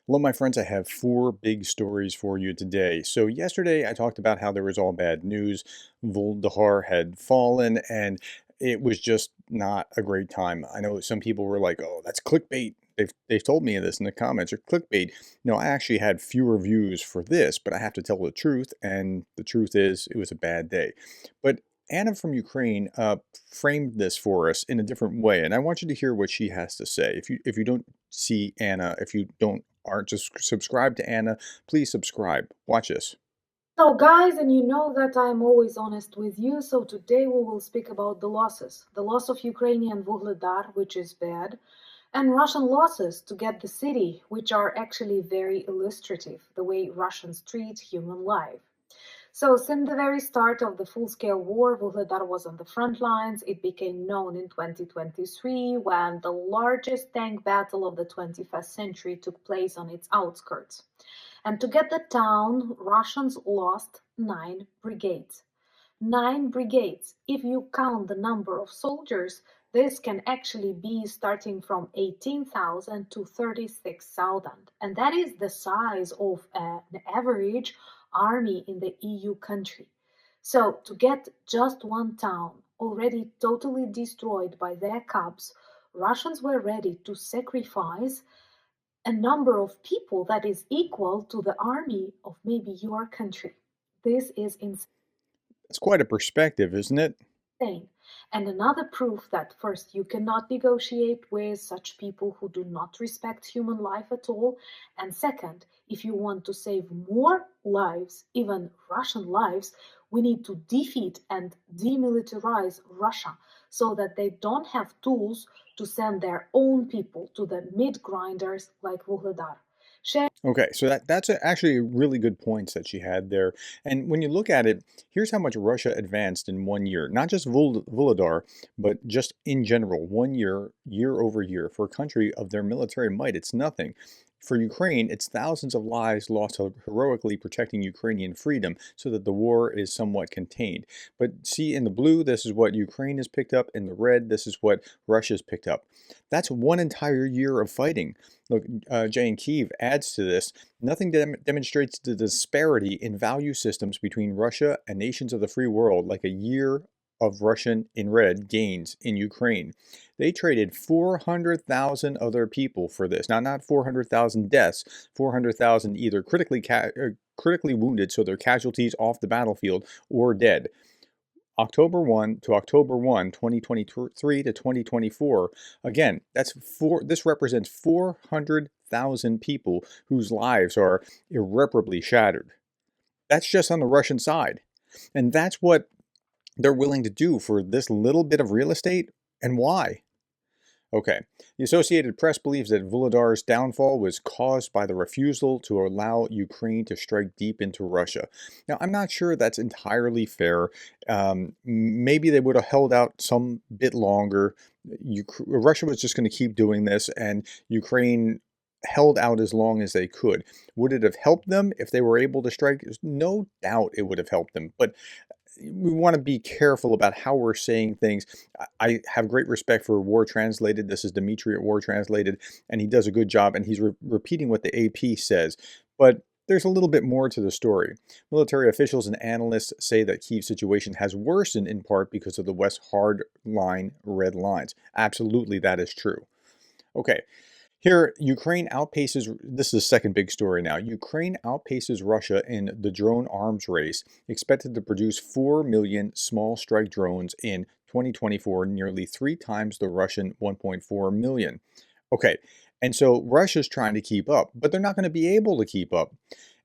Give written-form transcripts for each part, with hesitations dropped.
Hello, my friends. I have four big stories for you today. So, yesterday I talked about how there was all bad news. Vuhledar had fallen, and it was just not a great time. I know some people were like, "Oh, that's clickbait." They've told me this in the comments, or clickbait. No, I actually had fewer views for this, but I have to tell the truth, and the truth is, it was a bad day. But Anna from Ukraine framed this for us in a different way, and I want you to hear what she has to say. If you don't see Anna, if you don't aren't just subscribed to Anna, please subscribe. Watch this. So, guys, and you know that I'm always honest with you. So, today we will speak about the losses, the loss of Ukrainian Vuhledar, which is bad, and Russian losses to get the city, which are actually very illustrative, the way Russians treat human life. So, since the very start of the full scale war, Vuhledar was on the front lines. It became known in 2023 when the largest tank battle of the 21st century took place on its outskirts. And to get the town, Russians lost 9 brigades. 9 brigades. If you count the number of soldiers, this can actually be starting from 18,000 to 36,000. And that is the size of an average army in the EU country. So to get just one town already totally destroyed by their cubs, Russians were ready to sacrifice a number of people that is equal to the army of maybe your country. This is It's quite a perspective, isn't it? insane. And another proof that first, you cannot negotiate with such people who do not respect human life at all. And second, if you want to save more lives, even Russian lives, we need to defeat and demilitarize Russia so that they don't have tools to send their own people to the mid grinders like Vuhledar. Okay, so that's actually a really good points that she had there. And when you look at it, here's how much Russia advanced in 1 year. Not just Vuhledar, but just in general, 1 year, year over year. For a country of their military might, it's nothing. For Ukraine, it's thousands of lives lost heroically protecting Ukrainian freedom so that the war is somewhat contained. But see, in the blue, this is what Ukraine has picked up. In the red, this is what Russia's picked up. That's one entire year of fighting. Look, Jay and Kiev adds to this. Nothing demonstrates the disparity in value systems between Russia and nations of the free world like a year of Russian, in red, gains in Ukraine. They traded 400,000 other people for this. Now, not 400,000 deaths, 400,000 either critically wounded, so they're casualties off the battlefield, or dead. October 1 to October 1, 2023 to 2024. Again, this represents 400,000 people whose lives are irreparably shattered. That's just on the Russian side. And that's what they're willing to do for this little bit of real estate. And why? Okay. The Associated Press believes that Vuhledar's downfall was caused by the refusal to allow Ukraine to strike deep into Russia. Now, I'm not sure that's entirely fair. Maybe they would have held out some bit longer. Russia was just going to keep doing this, and Ukraine held out as long as they could. Would it have helped them if they were able to strike? There's no doubt it would have helped them. But we want to be careful about how we're saying things. I have great respect for War Translated. This is Dimitri at War Translated, and he does a good job, and he's repeating what the AP says. But there's a little bit more to the story. Military officials and analysts say that Kyiv's situation has worsened in part because of the West's hard line red lines. Absolutely, that is true. Okay, here, Ukraine outpaces, this is the second big story now. Ukraine outpaces Russia in the drone arms race, expected to produce 4 million small strike drones in 2024, nearly 3 times the Russian 1.4 million. Okay, and so Russia's trying to keep up, but they're not going to be able to keep up.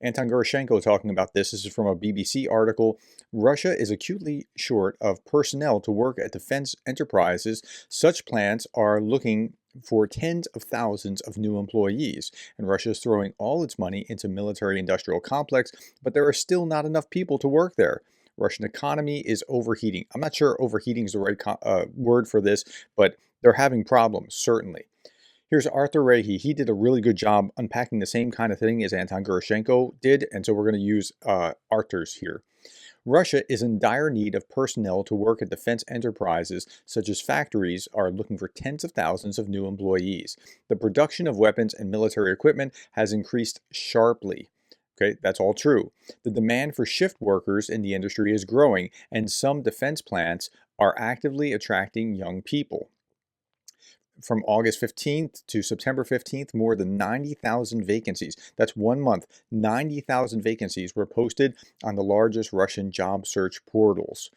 Anton Goroshenko talking about this. This is from a BBC article. Russia is acutely short of personnel to work at defense enterprises. Such plants are looking for tens of thousands of new employees, and Russia is throwing all its money into military-industrial complex, but there are still not enough people to work there. Russian economy is overheating. I'm not sure overheating is the right word for this, but they're having problems, certainly. Here's Arthur Rahe. He did a really good job unpacking the same kind of thing as Anton Goroshenko did, and so we're going to use Arthur's here. Russia is in dire need of personnel to work at defense enterprises such as factories are looking for tens of thousands of new employees. The production of weapons and military equipment has increased sharply. Okay, that's all true. The demand for shift workers in the industry is growing, and some defense plants are actively attracting young people. From August 15th to September 15th, more than 90,000 vacancies. That's 1 month. 90,000 vacancies were posted on the largest Russian job search portals.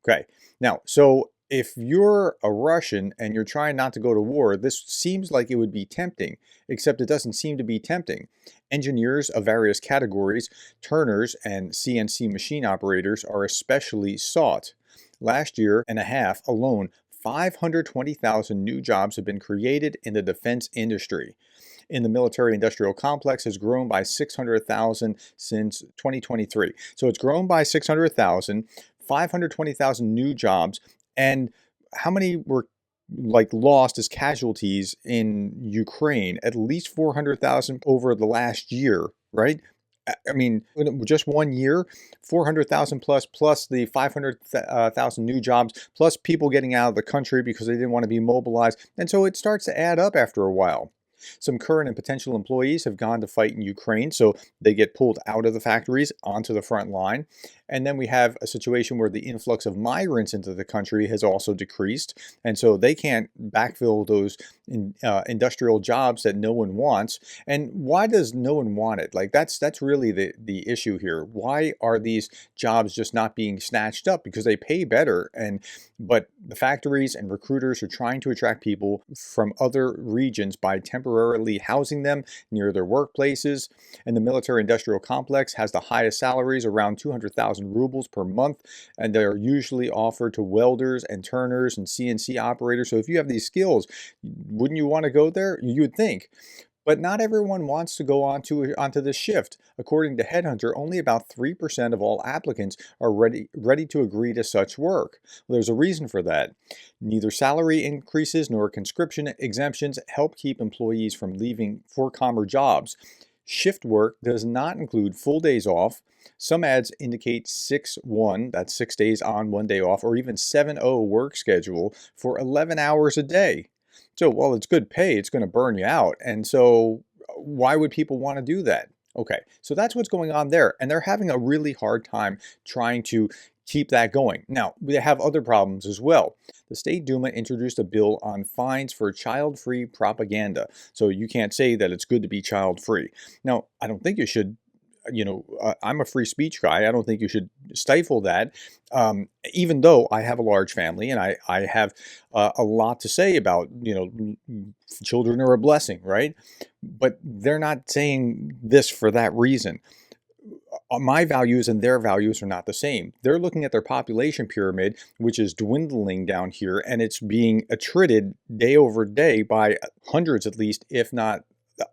Okay, now, so if you're a Russian and you're trying not to go to war, this seems like it would be tempting, except it doesn't seem to be tempting. Engineers of various categories, turners, and CNC machine operators are especially sought. Last year and a half alone, 520,000 new jobs have been created in the defense industry. In the military industrial complex has grown by 600,000 since 2023. So it's grown by 600,000, 520,000 new jobs, and how many were lost as casualties in Ukraine? At least 400,000 over the last year, right? I mean, in just 1 year, 400,000 plus the 500,000 new jobs, plus people getting out of the country because they didn't want to be mobilized. And so it starts to add up after a while. Some current and potential employees have gone to fight in Ukraine, so they get pulled out of the factories onto the front line. And then we have a situation where the influx of migrants into the country has also decreased, and so they can't backfill those industrial jobs that no one wants. And why does no one want it? Like that's really the issue here. Why are these jobs just not being snatched up? Because they pay better, but the factories and recruiters are trying to attract people from other regions by temporarily housing them near their workplaces. And the military industrial complex has the highest salaries, around 200,000 rubles per month, and they're usually offered to welders and turners and CNC operators. So if you have these skills, wouldn't you want to go there? You would think. But not everyone wants to go onto this shift. According to Headhunter, only about 3% of all applicants are ready to agree to such work. Well, there's a reason for that. Neither salary increases nor conscription exemptions help keep employees from leaving for calmer jobs. Shift work does not include full days off. Some ads indicate 6-1, that's 6 days on, 1 day off, or even 7-0 work schedule for 11 hours a day. So while it's good pay, it's going to burn you out. And so why would people want to do that? Okay, so that's what's going on there. And they're having a really hard time trying to keep that going. Now, they have other problems as well. The State Duma introduced a bill on fines for child-free propaganda. So you can't say that it's good to be child-free. Now, I don't think you should. I'm a free speech guy. I don't think you should stifle that, even though I have a large family and I have a lot to say about, children are a blessing, right? But they're not saying this for that reason. My values and their values are not the same. They're looking at their population pyramid, which is dwindling down here, and it's being attrited day over day by hundreds at least, if not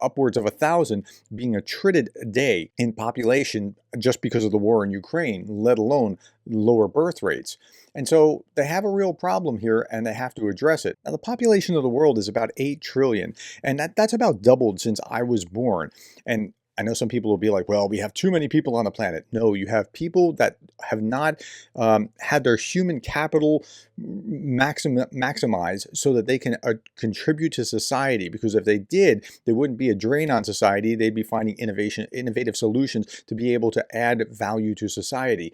upwards of 1,000 being attrited a day in population just because of the war in Ukraine, let alone lower birth rates. And so they have a real problem here and they have to address it. Now, the population of the world is about 8 trillion, and that's about doubled since I was born. And I know some people will be like, well, we have too many people on the planet. No, you have people that have not had their human capital maximized so that they can contribute to society. Because if they did, there wouldn't be a drain on society. They'd be finding innovative solutions to be able to add value to society.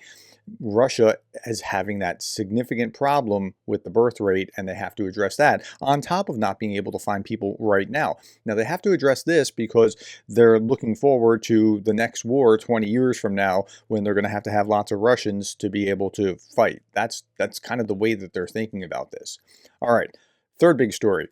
Russia is having that significant problem with the birth rate, and they have to address that on top of not being able to find people right now. Now, they have to address this because they're looking forward to the next war 20 years from now when they're going to have lots of Russians to be able to fight. That's kind of the way that they're thinking about this. All right, third big story.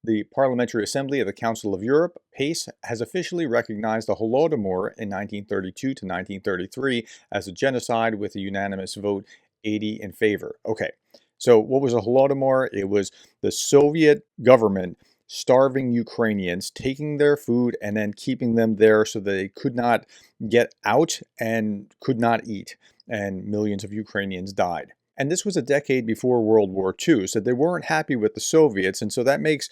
The Parliamentary Assembly of the Council of Europe, PACE, has officially recognized the Holodomor in 1932 to 1933 as a genocide with a unanimous vote, 80 in favor. Okay, so what was a Holodomor? It was the Soviet government starving Ukrainians, taking their food and then keeping them there so they could not get out and could not eat. And millions of Ukrainians died. And this was a decade before World War II, so they weren't happy with the Soviets, and so that makes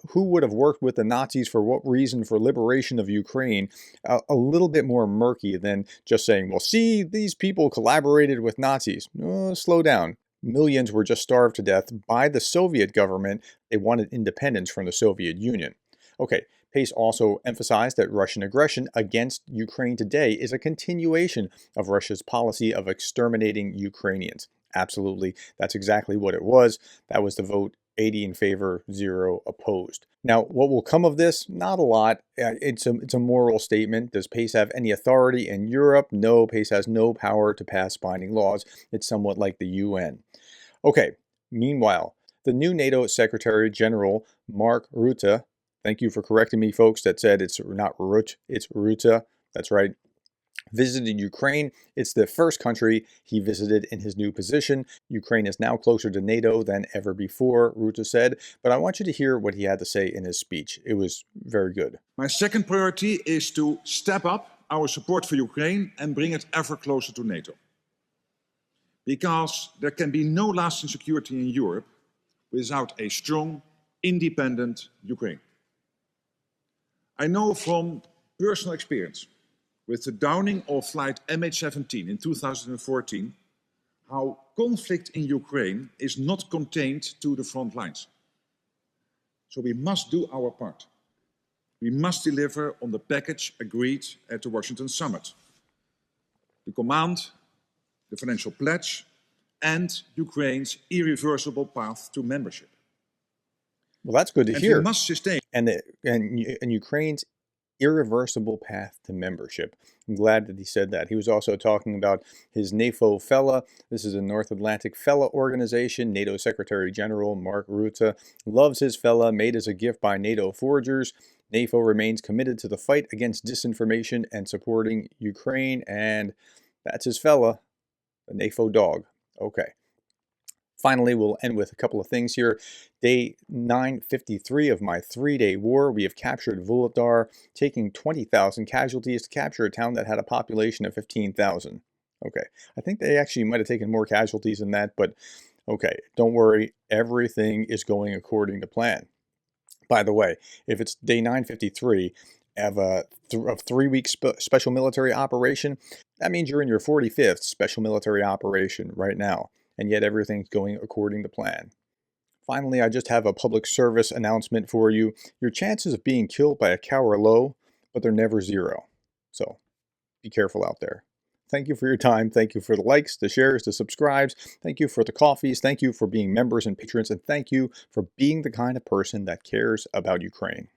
who would have worked with the Nazis for what reason for liberation of Ukraine a little bit more murky than just saying, well, see, these people collaborated with Nazis. Slow down. Millions were just starved to death by the Soviet government. They wanted independence from the Soviet Union. Okay, Pace also emphasized that Russian aggression against Ukraine today is a continuation of Russia's policy of exterminating Ukrainians. Absolutely, that's exactly what it was. That was the vote, 80 in favor, 0 opposed. Now, what will come of this? Not a lot. It's a moral statement. Does Pace have any authority in Europe? No, Pace has no power to pass binding laws. It's somewhat like the UN. Okay, meanwhile, the new NATO Secretary General, Mark Rutte, thank you for correcting me, folks, that said it's not Rutte, it's Rutte, that's right, visited Ukraine. It's the first country he visited in his new position. Ukraine is now closer to NATO than ever before, Rutte said, but I want you to hear what he had to say in his speech. It was very good. My second priority is to step up our support for Ukraine and bring it ever closer to NATO. Because there can be no lasting security in Europe without a strong, independent Ukraine. I know from personal experience with the downing of flight MH17 in 2014 how conflict in Ukraine is not contained to the front lines. So we must do our part. We must deliver on the package agreed at the Washington summit. The command, the financial pledge, and Ukraine's irreversible path to membership. Well, that's good to hear. We must sustain and Ukraine's irreversible path to membership. I'm glad that he said that. He was also talking about his NATO fella. This is a North Atlantic fella organization. NATO Secretary General Mark Rutte loves his fella, made as a gift by NATO forgers. NATO remains committed to the fight against disinformation and supporting Ukraine, and that's his fella, the NATO dog. Okay. Finally, we'll end with a couple of things here. Day 953 of my 3-day war. We have captured Vuhledar, taking 20,000 casualties to capture a town that had a population of 15,000. Okay, I think they actually might have taken more casualties than that, but okay, don't worry. Everything is going according to plan. By the way, if it's day 953 of a 3-week special military operation, that means you're in your 45th special military operation right now. And yet everything's going according to plan. Finally, I just have a public service announcement for you. Your chances of being killed by a cow are low, but they're never zero. So be careful out there. Thank you for your time. Thank you for the likes, the shares, the subscribes. Thank you for the coffees. Thank you for being members and patrons. And thank you for being the kind of person that cares about Ukraine.